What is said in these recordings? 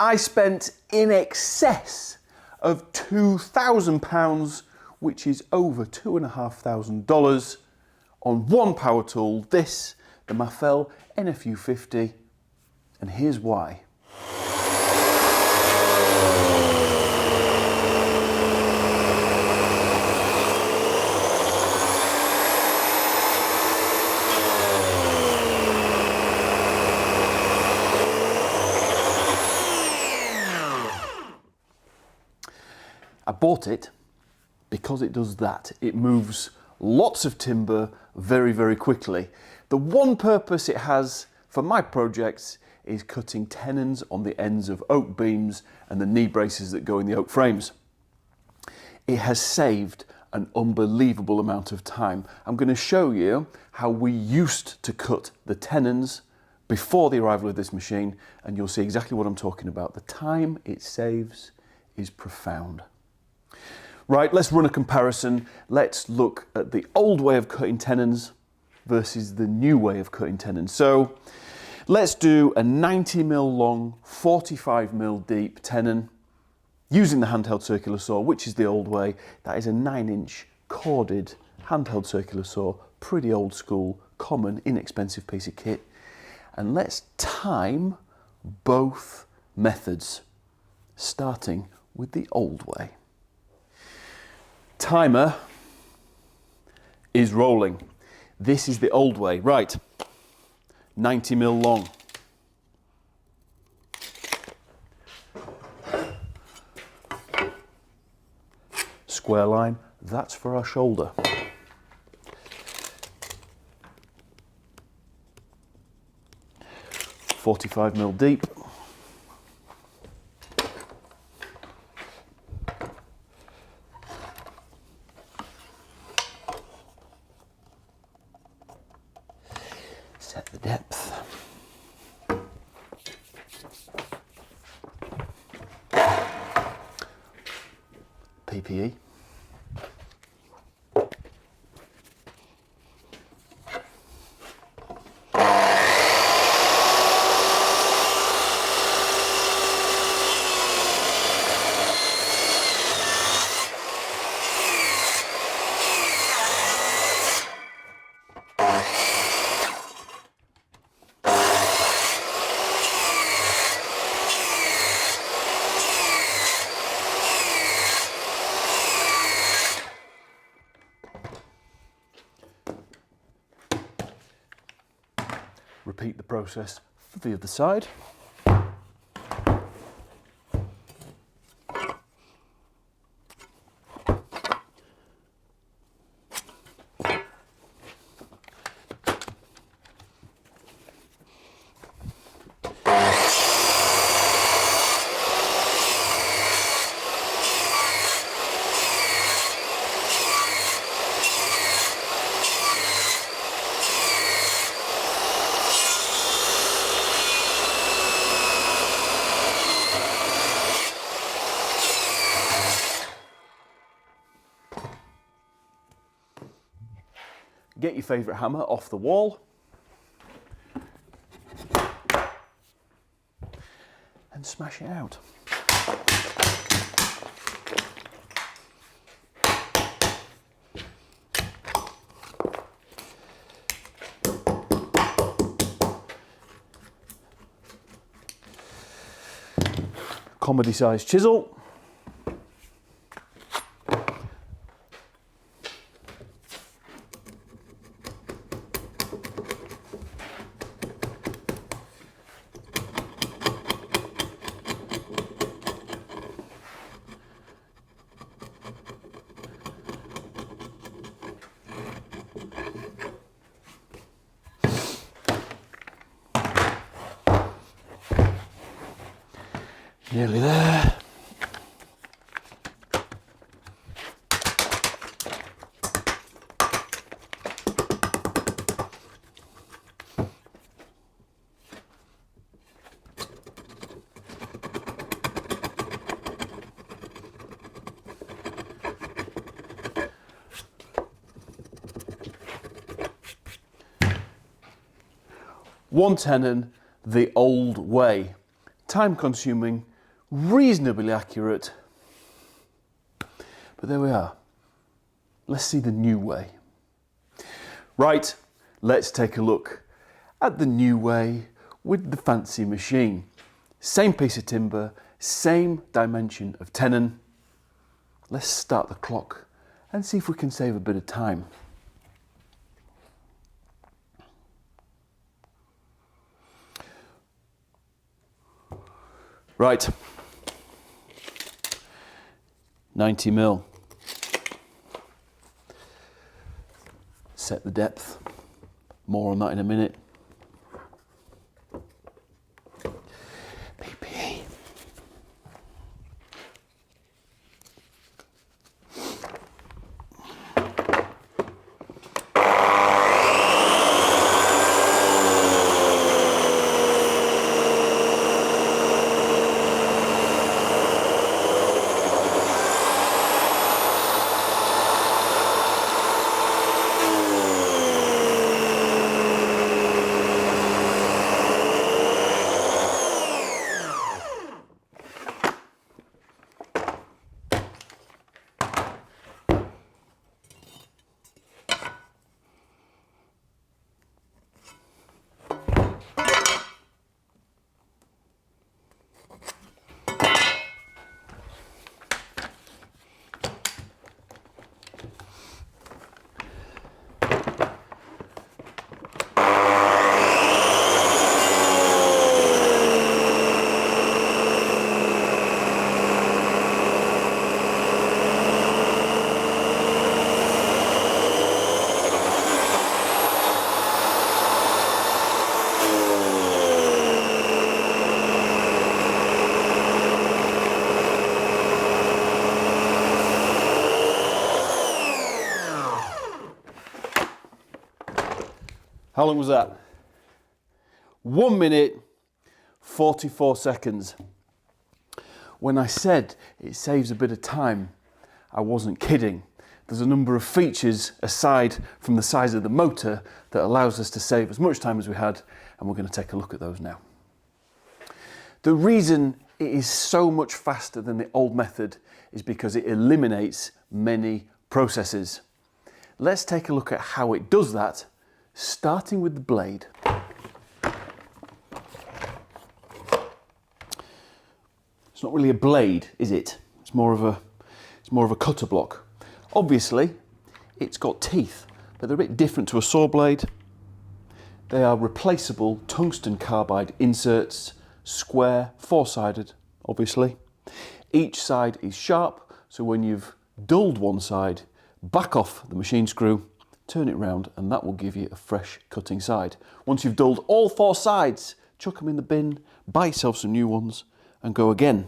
I spent in excess of £2,000, which is over $2,500 on one power tool, this, the Mafell NFU50, and here's why. I bought it because it does that. It moves lots of timber very, very quickly. The one purpose it has for my projects is cutting tenons on the ends of oak beams and the knee braces that go in the oak frames. It has saved an unbelievable amount of time. I'm going to show you how we used to cut the tenons before the arrival of this machine, and you'll see exactly what I'm talking about. The time it saves is profound. Right, let's run a comparison. Let's look at the old way of cutting tenons versus the new way of cutting tenons. So let's do a 90mm long, 45mm deep tenon using the handheld circular saw, which is the old way. That is a 9-inch corded handheld circular saw, pretty old school, common, inexpensive piece of kit. And let's time both methods, starting with the old way. Timer is rolling. This is the old way. Right, 90mm long. Square line, that's for our shoulder. .45mm deep. Set the depth. PPE. Repeat the process for the other side. Get your favourite hammer off the wall and smash it out. Comedy sized chisel. Nearly there. One tenon the old way. Time consuming, reasonably accurate, but there we are. Let's see the new way. Right, let's take a look at the new way with the fancy machine. Same piece of timber, same dimension of tenon. Let's start the clock and see if we can save a bit of time. Right, 90 mil. Set the depth. More on that in a minute. PPE. How long was that? 1 minute, 44 seconds. When I said it saves a bit of time, I wasn't kidding. There's a number of features aside from the size of the motor that allows us to save as much time as we had, and we're going to take a look at those now. The reason it is so much faster than the old method is because it eliminates many processes. Let's take a look at how it does that, starting with the blade. It's not really a blade, is it? It's more of a cutter block. Obviously, it's got teeth, but they're a bit different to a saw blade. They are replaceable tungsten carbide inserts, square, four-sided, obviously. Each side is sharp, so when you've dulled one side, back off the machine screw, turn it round, and that will give you a fresh cutting side. Once you've dulled all four sides, chuck them in the bin, buy yourself some new ones, and go again.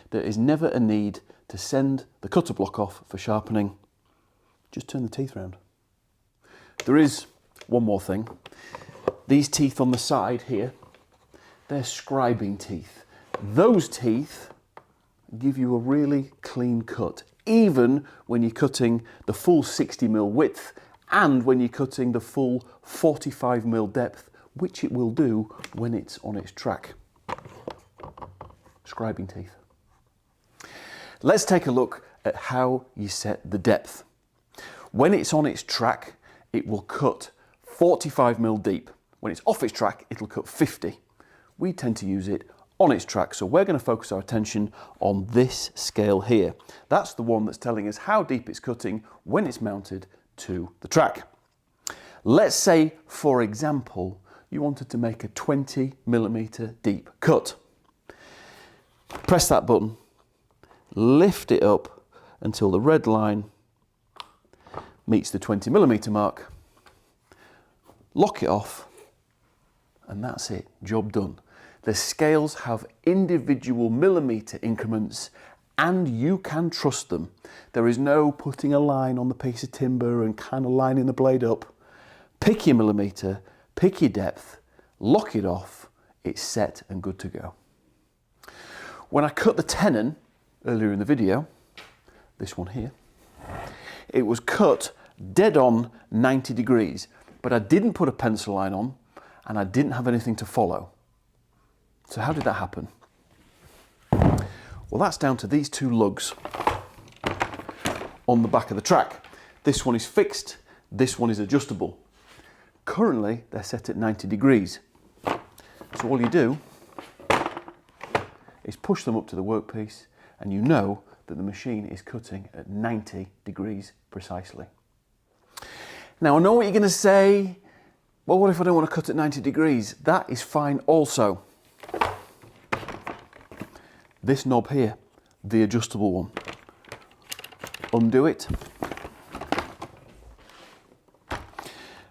There is never a need to send the cutter block off for sharpening. Just turn the teeth round. There is one more thing. These teeth on the side here, they're scribing teeth. Those teeth give you a really clean cut, even when you're cutting the full 60mm width and when you're cutting the full 45mm depth, which it will do when it's on its track. Scribing teeth. Let's take a look at how you set the depth. When it's on its track, it will cut 45mm deep. When it's off its track, it'll cut 50. We tend to use it on its track, so we're going to focus our attention on this scale here. That's the one that's telling us how deep it's cutting when it's mounted to the track. Let's say, for example, you wanted to make a 20mm deep cut. Press that button, lift it up until the red line meets the 20mm mark, lock it off, and that's it, job done. The scales have individual millimetre increments and you can trust them. There is no putting a line on the piece of timber and kind of lining the blade up. Pick your millimetre, pick your depth, lock it off, it's set and good to go. When I cut the tenon earlier in the video, this one here, it was cut dead on 90 degrees, but I didn't put a pencil line on and I didn't have anything to follow. So how did that happen? Well, that's down to these two lugs on the back of the track. This one is fixed, this one is adjustable. Currently, they're set at 90 degrees. So all you do is push them up to the workpiece, and you know that the machine is cutting at 90 degrees precisely. Now, I know what you're going to say, well, what if I don't want to cut at 90 degrees? That is fine also. This knob here, the adjustable one, undo it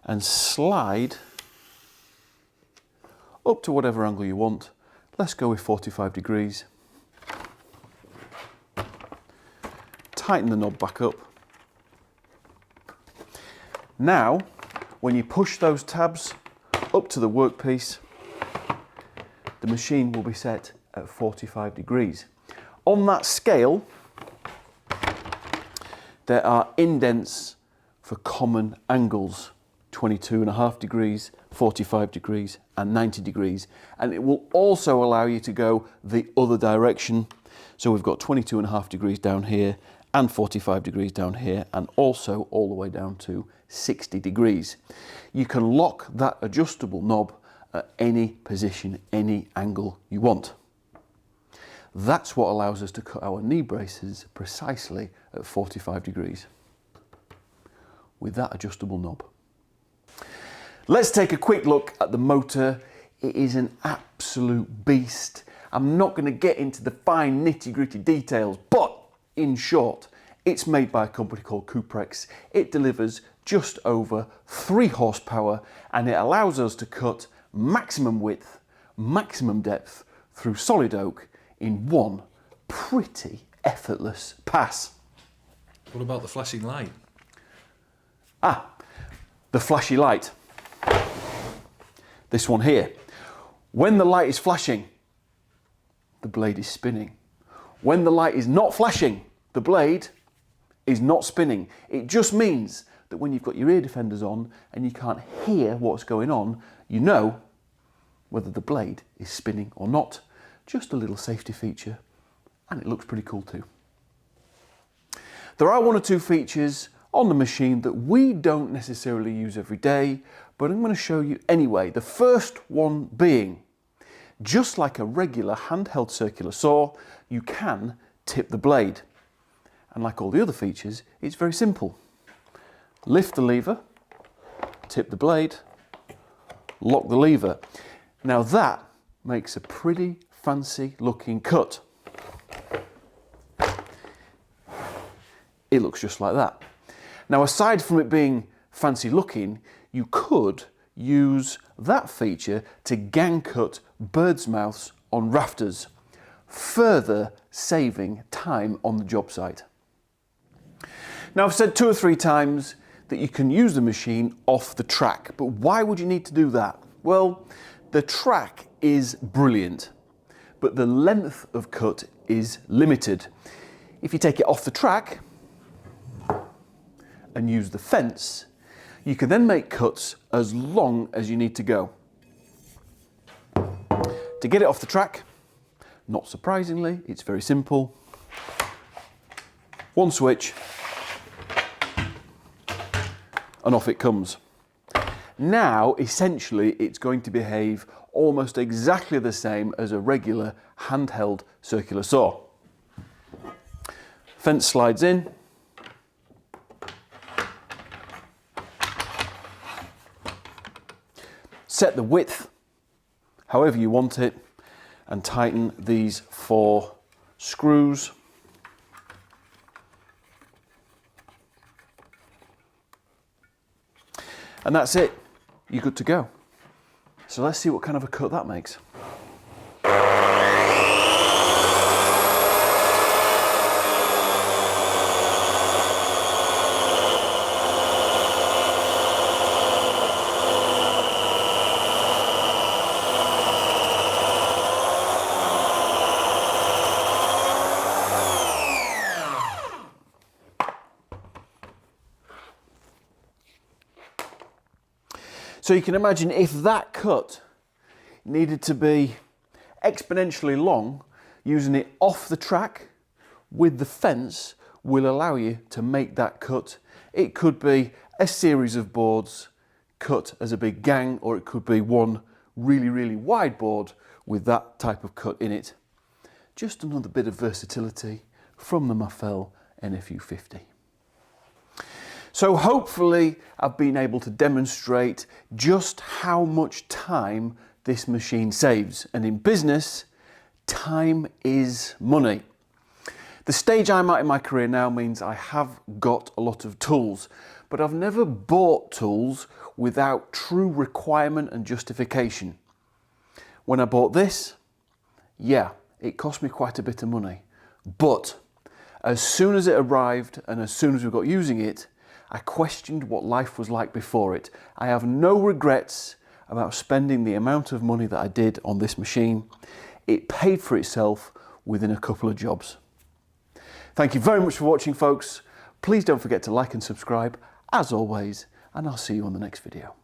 and slide up to whatever angle you want. Let's go with 45 degrees. Tighten the knob back up. Now, when you push those tabs up to the workpiece, the machine will be set at 45 degrees. On that scale, there are indents for common angles: 22.5 degrees, 45 degrees and 90 degrees, and it will also allow you to go the other direction. So we've got 22.5 degrees down here and 45 degrees down here, and also all the way down to 60 degrees. You can lock that adjustable knob at any position, any angle you want. That's what allows us to cut our knee braces precisely at 45 degrees with that adjustable knob. Let's take a quick look at the motor. It is an absolute beast. I'm not going to get into the fine nitty-gritty details, but in short, it's made by a company called Cuprex. It delivers just over 3 horsepower, and it allows us to cut maximum width, maximum depth through solid oak in one pretty effortless pass. What about the flashing light? The flashy light. This one here. When the light is flashing, the blade is spinning. When the light is not flashing, the blade is not spinning. It just means that when you've got your ear defenders on and you can't hear what's going on, you know whether the blade is spinning or not. Just a little safety feature, and it looks pretty cool too. There are 1 or 2 features on the machine that we don't necessarily use every day, but I'm going to show you anyway. The first one being, just like a regular handheld circular saw, you can tip the blade. And like all the other features, it's very simple. Lift the lever, tip the blade, lock the lever. Now that makes a pretty fancy looking cut. It looks just like that. Now, aside from it being fancy looking, you could use that feature to gang cut birds' mouths on rafters, further saving time on the job site. Now, I've said 2 or 3 times that you can use the machine off the track, but why would you need to do that? Well, the track is brilliant, but the length of cut is limited. If you take it off the track and use the fence, you can then make cuts as long as you need to go. To get it off the track, not surprisingly, it's very simple. One switch, and off it comes. Now, essentially, it's going to behave almost exactly the same as a regular handheld circular saw. Fence slides in. Set the width however you want it, and tighten these 4 screws. And that's it. You're good to go. So let's see what kind of a cut that makes. So you can imagine if that cut needed to be exponentially long using it off the track with the fence will allow you to make that cut. It could be a series of boards cut as a big gang, or it could be one really, really wide board with that type of cut in it. Just another bit of versatility from the Mafell NFU50. So hopefully I've been able to demonstrate just how much time this machine saves. And in business, time is money. The stage I'm at in my career now means I have got a lot of tools, but I've never bought tools without true requirement and justification. When I bought this, yeah, it cost me quite a bit of money. But as soon as it arrived and as soon as we got using it, I questioned what life was like before it. I have no regrets about spending the amount of money that I did on this machine. It paid for itself within a couple of jobs. Thank you very much for watching, folks. Please don't forget to like and subscribe, as always, and I'll see you on the next video.